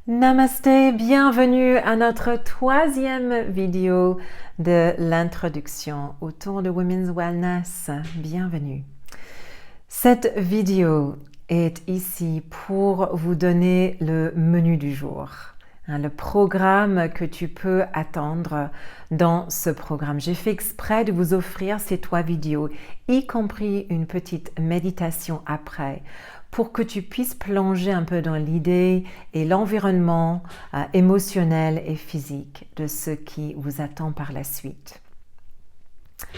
Namaste, bienvenue à notre troisième vidéo de l'introduction autour de Women's Wellness. Bienvenue. Cette vidéo est ici pour vous donner le menu du jour, le programme que tu peux attendre dans ce programme. J'ai fait exprès de vous offrir ces trois vidéos, y compris une petite méditation après, pour que tu puisses plonger un peu dans l'idée et l'environnement émotionnel et physique de ce qui vous attend par la suite.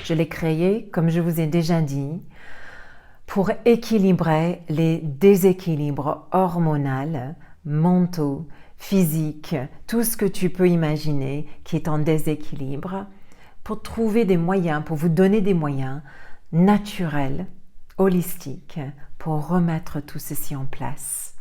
Je l'ai créé, comme je vous ai déjà dit, pour équilibrer les déséquilibres hormonaux, mentaux, physiques, tout ce que tu peux imaginer qui est en déséquilibre, pour trouver des moyens, pour vous donner des moyens naturels, holistiques, pour remettre tout ceci en place.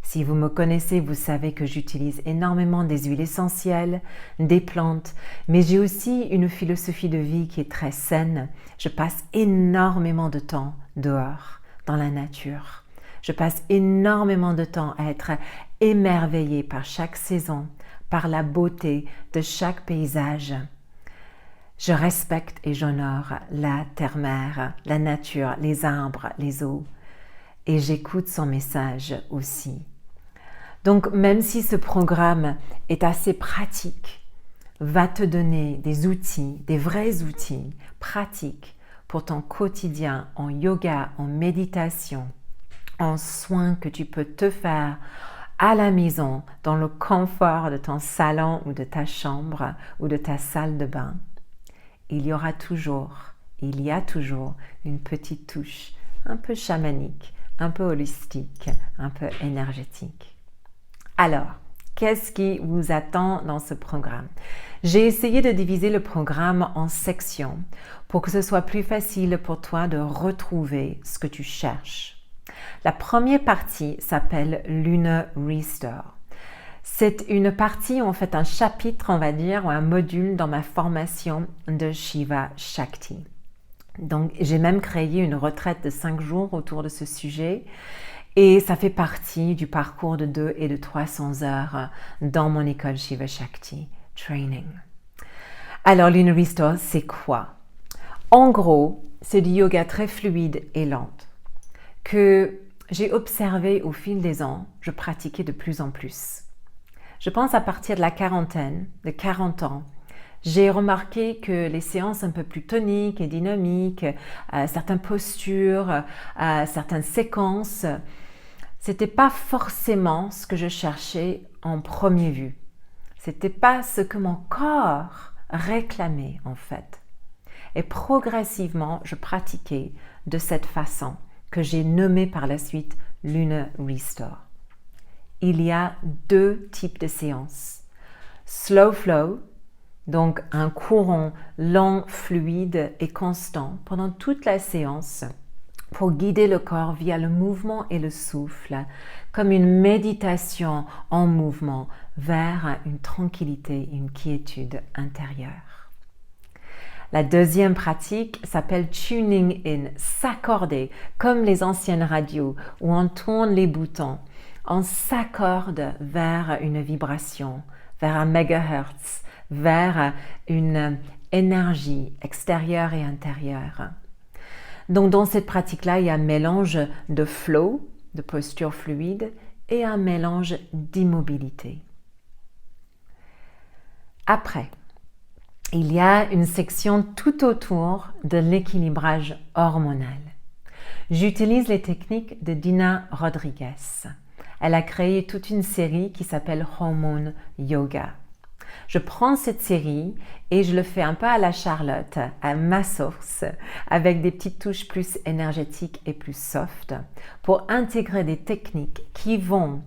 Si vous me connaissez, vous savez que j'utilise énormément des huiles essentielles, des plantes, mais j'ai aussi une philosophie de vie qui est très saine. Je passe énormément de temps dehors, dans la nature. Je passe énormément de temps à être émerveillée par chaque saison, par la beauté de chaque paysage. Je respecte et j'honore la terre-mère, la nature, les arbres, les eaux. Et j'écoute son message aussi. Donc, même si ce programme est assez pratique, va te donner des outils, des vrais outils pratiques pour ton quotidien en yoga, en méditation, en soins que tu peux te faire à la maison, dans le confort de ton salon ou de ta chambre ou de ta salle de bain. Il y a toujours une petite touche un peu chamanique, un peu holistique, un peu énergétique. Alors, qu'est-ce qui vous attend dans ce programme? J'ai essayé de diviser le programme en sections pour que ce soit plus facile pour toi de retrouver ce que tu cherches. La première partie s'appelle Lunar Restore. C'est une partie, en fait un chapitre, on va dire, ou un module dans ma formation de Shiva Shakti. Donc, j'ai même créé une retraite de 5 jours autour de ce sujet et ça fait partie du parcours de 200 et de 300 heures dans mon école Shiva Shakti Training. Alors, Lunar Restore, c'est quoi? En gros, c'est du yoga très fluide et lent que j'ai observé au fil des ans, je pratiquais de plus en plus. Je pense à partir de la quarantaine, de 40 ans, j'ai remarqué que les séances un peu plus toniques et dynamiques, certaines postures, certaines séquences, c'était pas forcément ce que je cherchais en premier vue. C'était pas ce que mon corps réclamait en fait. Et progressivement, je pratiquais de cette façon que j'ai nommée par la suite Lunar Restore. Il y a 2 types de séances. Slow flow, donc un courant lent, fluide et constant pendant toute la séance pour guider le corps via le mouvement et le souffle, comme une méditation en mouvement vers une tranquillité, une quiétude intérieure. La deuxième pratique s'appelle tuning in, s'accorder, comme les anciennes radios où on tourne les boutons. On s'accorde vers une vibration, vers un mégahertz, vers une énergie extérieure et intérieure. Donc dans cette pratique-là, il y a un mélange de flow, de posture fluide, et un mélange d'immobilité. Après, il y a une section tout autour de l'équilibrage hormonal. J'utilise les techniques de Dina Rodriguez. Elle a créé toute une série qui s'appelle Hormone Yoga. Je prends cette série et je le fais un peu à la Charlotte, à ma source, avec des petites touches plus énergétiques et plus soft, pour intégrer des techniques qui vont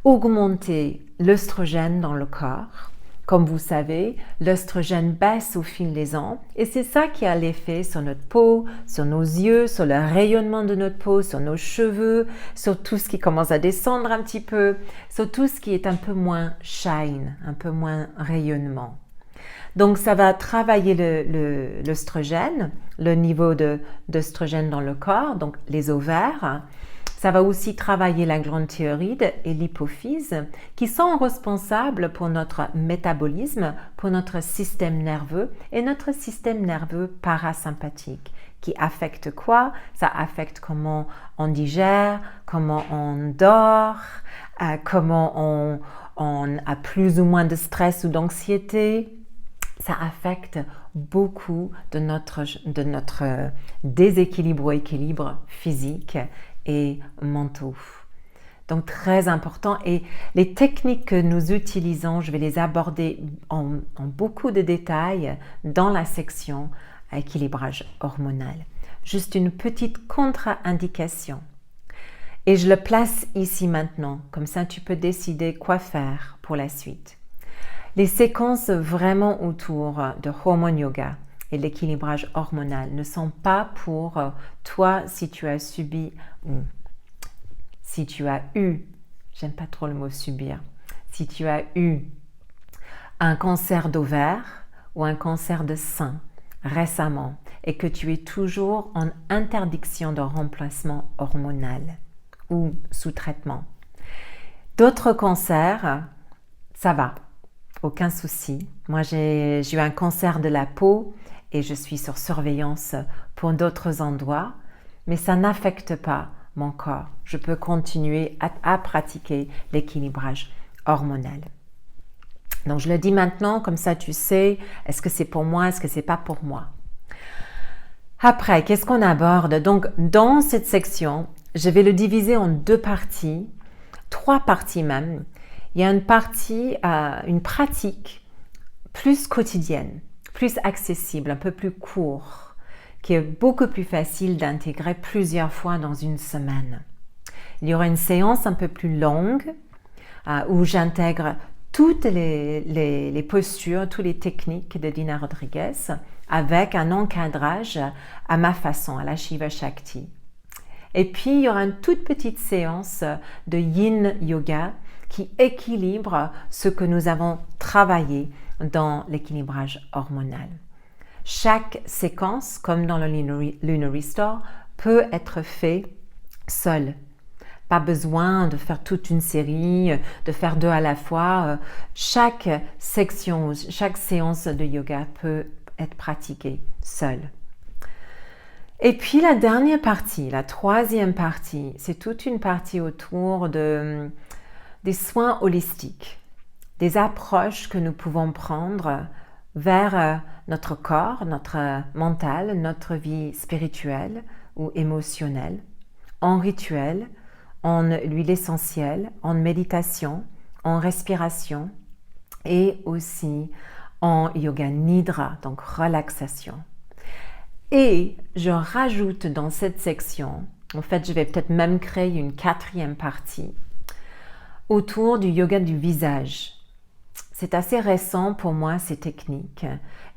augmenter l'œstrogène dans le corps. Comme vous savez, l'œstrogène baisse au fil des ans et c'est ça qui a l'effet sur notre peau, sur nos yeux, sur le rayonnement de notre peau, sur nos cheveux, sur tout ce qui commence à descendre un petit peu, sur tout ce qui est un peu moins shine, un peu moins rayonnement. Donc ça va travailler l'œstrogène, le niveau d'œstrogène dans le corps, donc les ovaires. Ça va aussi travailler la glande thyroïde et l'hypophyse qui sont responsables pour notre métabolisme, pour notre système nerveux et notre système nerveux parasympathique qui affecte quoi? Ça affecte comment on digère, comment on dort, comment on a plus ou moins de stress ou d'anxiété. Ça affecte beaucoup de notre déséquilibre ou équilibre physique et mentaux. Donc très important, et les techniques que nous utilisons, je vais les aborder en beaucoup de détails dans la section équilibrage hormonal. Juste une petite contre-indication. Et je le place ici maintenant, comme ça tu peux décider quoi faire pour la suite. Les séquences vraiment autour de Hormone Yoga et l'équilibrage hormonal ne sont pas pour toi si tu as subi ou si tu as eu, j'aime pas trop le mot subir, si tu as eu un cancer d'ovaire ou un cancer de sein récemment et que tu es toujours en interdiction de remplacement hormonal ou sous traitement. D'autres cancers, ça va, aucun souci. Moi, j'ai eu un cancer de la peau et je suis sur surveillance pour d'autres endroits, mais ça n'affecte pas mon corps. Je peux continuer à pratiquer l'équilibrage hormonal. Donc, je le dis maintenant, comme ça tu sais, est-ce que c'est pour moi, est-ce que c'est pas pour moi? Après, qu'est-ce qu'on aborde? Donc, dans cette section, je vais le diviser en 2 parties, 3 parties même. Il y a une partie, une pratique plus quotidienne, plus accessible, un peu plus court, qui est beaucoup plus facile d'intégrer plusieurs fois dans une semaine. Il y aura une séance un peu plus longue où j'intègre toutes les postures, toutes les techniques de Dina Rodriguez avec un encadrage à ma façon, à la Shiva Shakti. Et puis, il y aura une toute petite séance de Yin Yoga qui équilibre ce que nous avons travaillé dans l'équilibrage hormonal. Chaque séquence, comme dans le Lunar Restore, peut être fait seul. Pas besoin de faire toute une série, de faire 2 à la fois. Chaque section, chaque séance de yoga peut être pratiquée seule. Et puis la dernière partie, la 3e partie, c'est toute une partie autour des soins holistiques, des approches que nous pouvons prendre vers notre corps, notre mental, notre vie spirituelle ou émotionnelle, en rituel, en huile essentielle, en méditation, en respiration et aussi en yoga nidra, donc relaxation. Et je rajoute dans cette section, en fait je vais peut-être même créer une 4e partie autour du yoga du visage. C'est assez récent pour moi ces techniques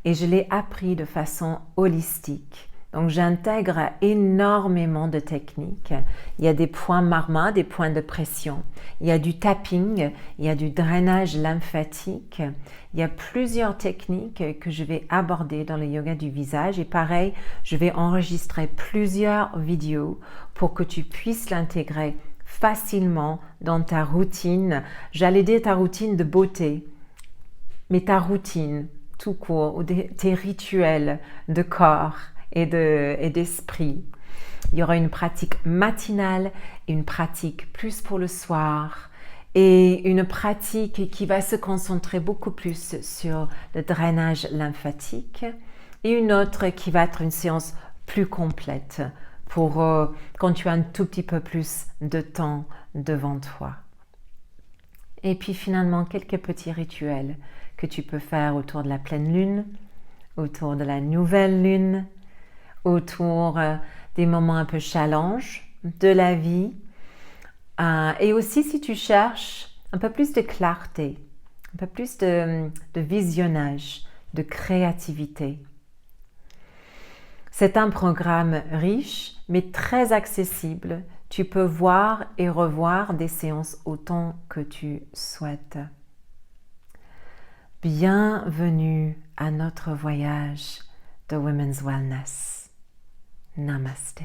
et je l'ai appris de façon holistique. Donc j'intègre énormément de techniques. Il y a des points marma, des points de pression. Il y a du tapping, il y a du drainage lymphatique. Il y a plusieurs techniques que je vais aborder dans le yoga du visage. Et pareil, je vais enregistrer plusieurs vidéos pour que tu puisses l'intégrer facilement dans ta routine. J'allais dire ta routine de beauté, mais ta routine tout court, ou tes rituels de corps et d'esprit. Il y aura une pratique matinale, une pratique plus pour le soir et une pratique qui va se concentrer beaucoup plus sur le drainage lymphatique et une autre qui va être une séance plus complète pour quand tu as un tout petit peu plus de temps devant toi. Et puis finalement, quelques petits rituels que tu peux faire autour de la pleine lune, autour de la nouvelle lune, autour des moments un peu challenge de la vie et aussi si tu cherches un peu plus de clarté, un peu plus de visionnage, de créativité. C'est un programme riche mais très accessible. Tu peux voir et revoir des séances autant que tu souhaites. Bienvenue à notre voyage de Women's Wellness. Namaste.